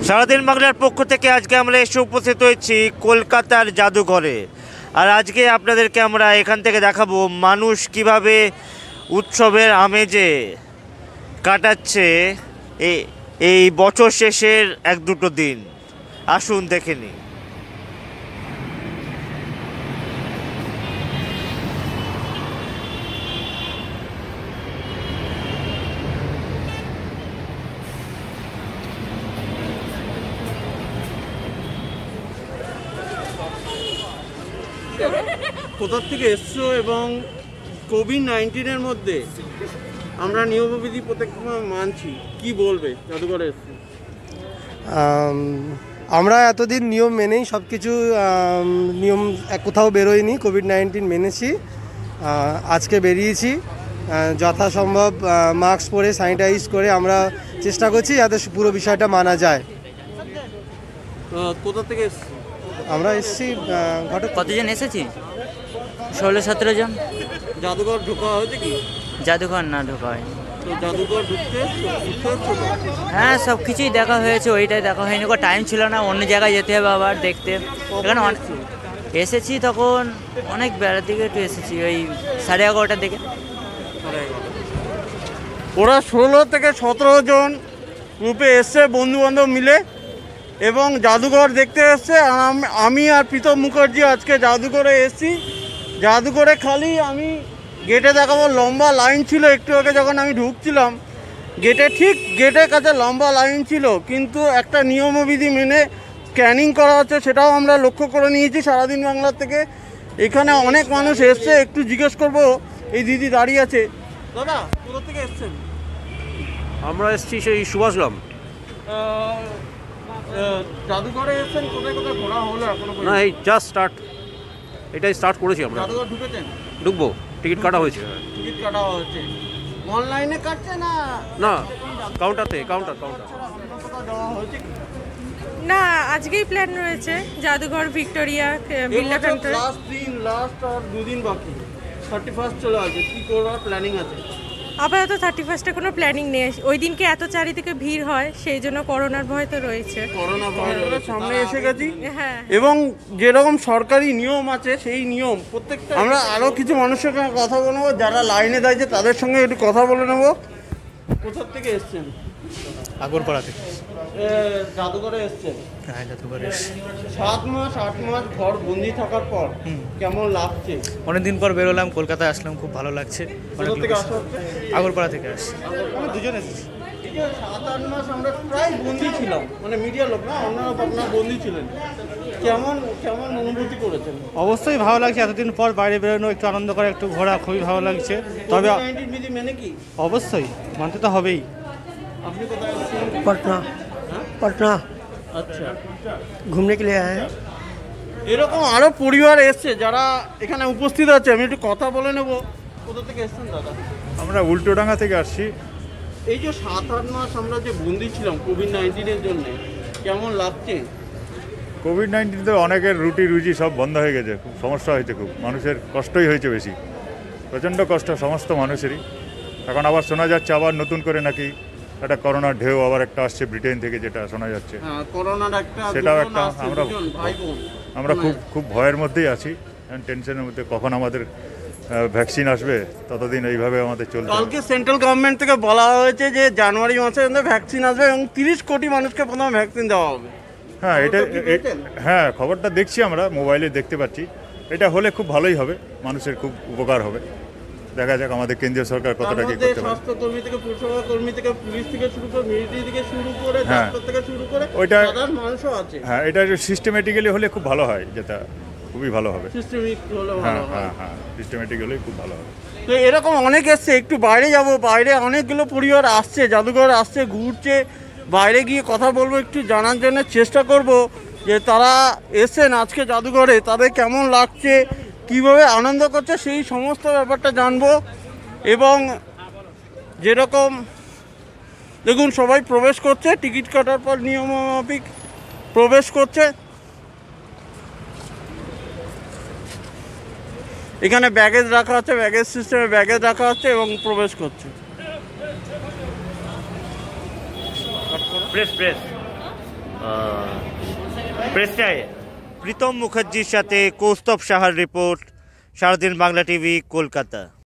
সারাদিন বাংলার পক্ষ থেকে আজকে আমরা এসে উপস্থিত হয়েছি কলকাতার জাদুঘরে। আর আজকে আপনাদেরকে আমরা এখান থেকে দেখাবো মানুষ কিভাবে উৎসবের আমেজে কাটাচ্ছে এই বছর শেষের এক দুটো দিন। আসুন দেখে নিই। কোথা থেকে এসছো এবং কোভিড-19-এর মধ্যে আমরা নিয়মবিধি প্রত্যেক মানছি, কি বলবে জাদুঘরে এসছো? আমরা এতদিন নিয়ম মেনেই সব কিছু নিয়ম কোথাও বেরোয়নি, কোভিড-19 মেনেছি। আজকে বেরিয়েছি যথাসম্ভব মাস্ক পরে স্যানিটাইজ করে আমরা চেষ্টা করছি যাতে পুরো বিষয়টা মানা যায়। কোথা থেকে এসছো? আমরা এসেছি ঘটক। কতজন এসেছি? 16-17 জন। জাদুঘর ঢোকা হয়েছে কি? জাদুঘর না ঢোকা হয়নি। তো জাদুঘর ঢুকতে হ্যাঁ, সব কিছুই দেখা হয়েছে, ওইটাই দেখা হয়নি। টাইম ছিল না, অন্য জায়গায় যেতে হবে আবার দেখতে। এখানে এসেছি তখন অনেক বেলার দিকে একটু এসেছি, ওই 11:30টার দিকে। ওরা 16 থেকে 17 জন গ্রুপে এসছে, বন্ধুবান্ধব মিলে, এবং জাদুঘর দেখতে এসছে। আমি আর প্রীতম মুখার্জি আজকে জাদুঘরে এসেছি। জাদুঘরে খালি আমি গেটে দেখাবো, লম্বা লাইন ছিল। একটু আগে যখন আমি ঢুকছিলাম গেটের কাছে লম্বা লাইন ছিল, কিন্তু একটা নিয়মবিধি মেনে স্ক্যানিং করা হচ্ছে, সেটাও আমরা লক্ষ্য করে নিয়েছি সারাদিন বাংলার থেকে। এখানে অনেক মানুষ এসছে, একটু জিজ্ঞেস করবো। এই দিদি দাঁড়িয়ে আছে। দাদা, কোথা থেকে এসছেন? আমরা এসেছি সেই সুভাষগ্রাম। জাদুঘরে এসেছেন, কোথায় কোথায় ঘোরা হলো এখনো? না, এই জাস্ট এটাই স্টার্ট করেছি আমরা। জাদুঘর ঢুকেছেন? ঢুকবো, টিকিট কাটা হয়েছে। টিকিট কাটা হয়েছে অনলাইনে কাটছে না? না, কাউন্টার। দেওয়া হয়েছে কি? না, আজকেই প্ল্যান রয়েছে জাদুঘর ভিক্টোরিয়া বিড়লা কাউন্টার। লাস্ট আর দুদিন বাকি, 31 চলে আসে। কি করার প্ল্যানিং আছে? আপাতত 31-এ কোনো প্ল্যানিং নেই। ওই দিনকে এত চারিদিকে ভিড় হয়, সেই জন্য করোনার ভয় তো রয়েছে। করোনা ভয়ের সামনে এসে গেছি। হ্যাঁ, এবং যেরকম সরকারি নিয়ম আছে সেই নিয়ম প্রত্যেকটা। আমরা আরও কিছু মানুষের সঙ্গে কথা বলবো যারা লাইনে দাঁড়িয়েছে, তাদের সঙ্গে একটু কথা বলে নেব। কোথা থেকে এসছেন? আগরপাড়া থেকে। জাদুঘরে এসছেন? হ্যাঁ, জাদুঘরে এসেছি। 7 মাস 8 মাস ঘর বন্দি থাকার পর কেমন লাগছে? অনেকদিন পর বেরোলাম, কলকাতায় আসলাম, খুব ভালো লাগছে। আগরপাড়া থেকে আসছি। দুজন এসেছি। 7-8 মাস আমরা প্রায় বন্দি ছিলাম, মানে মিডিয়ার লোক না, আপনারা বন্দি ছিলেন। কেমন অনুভূতি করেছেন? অবশ্যই ভালো লাগছে, এতদিন পর বাইরে বেরোনো, একটু আনন্দ করে একটু ঘোরা, খুবই ভালো লাগছে। তবে বিধি মেনে কি? অবশ্যই মানতে তো হবেই। আপনি কোথায় এসেছেন? पटना আচ্ছা, घूमने के लिए आए हैं। এরকম আরও পরিবার এসছে যারা এখানে উপস্থিত আছে। আমি একটু কথা বলে নেব। কোথা থেকে এসছেন দাদা? আমরা উল্টোডাঙ্গা থেকে আসছি। এই যে 7-8 মাস আমরা যে বন্দি ছিলাম কোভিড-19-এর জন্য, কেমন লাগছে? কোভিড-19 তো অনেকের রুজি সব বন্ধ হয়ে গেছে, খুব সমস্যা হয়েছে, খুব মানুষের কষ্টই হয়েছে বেশি, প্রচণ্ড কষ্ট সমস্ত মানুষেরই। এখন আবার শোনা যাচ্ছে আবার নতুন করে নাকি একটা করোনার ঢেউ আবার একটা আসছে ব্রিটেন থেকে, যেটা শোনা যাচ্ছে। করোনার একটা সেটাও একটা আমরা মানে খুব ভয়ের মধ্যেই আছি, টেনশনের মধ্যে, কখন আমাদের ভ্যাকসিন আসবে, ততদিন এইভাবে আমাদের চলবে। কালকে সেন্ট্রাল গভর্নমেন্ট থেকে বলা হয়েছে যে জানুয়ারি মাসের মধ্যে ভ্যাকসিন আসবে এবং 30 কোটি মানুষকে প্রথমে ভ্যাকসিন দেওয়া হবে। হ্যাঁ, হ্যাঁ, খবরটা দেখছি, আমরা মোবাইলে দেখতে পাচ্ছি। এটা হলে খুব ভালোই হবে, মানুষের খুব উপকার হবে। দেখা যাক আমাদের কেন্দ্রীয় সরকার কতটা কি করতে পারে। স্বাস্থ্যকর্মী থেকে পরিষেবা কর্মী থেকে পুলিশ থেকে শুরু করে মিলিটারি থেকে শুরু করে ডাক্তার থেকে শুরু করে সাধারণ মানুষও আছে। হ্যাঁ, এটা সিস্টেমেটিক্যালি হলে খুব ভালো হয়, যেটা খুবই ভালো হবে। সিস্টেমিক হলে ভালো হয়। হ্যাঁ, সিস্টেমেটিক হলেই খুব ভালো হবে। তো এরকম অনেক এসছে। একটু বাইরে যাব, বাইরে অনেকগুলো পরিবার আসছে, জাদুঘর আসছে, ঘুরছে। বাইরে গিয়ে কথা বলবো, একটু জানার জন্য চেষ্টা করব যে তারা এসেছেন আজকে জাদুঘরে, তাদের কেমন লাগছে, কীভাবে আনন্দ করছে, সেই সমস্ত ব্যাপারটা জানবো। এবং যেরকম দেখুন সবাই প্রবেশ করছে, টিকিট কাটার পর নিয়মমাফিক প্রবেশ করছে। এখানে ব্যাগেজ রাখা আছে, ব্যাগেজ সিস্টেমে ব্যাগেজ রাখা আছে এবং প্রবেশ করছে। প্রেস প্রেসটায় প্রীতম মুখার্জির সাথে কৌস্তব সাহার রিপোর্ট, সারাদিন বাংলা টিভি, কলকাতা।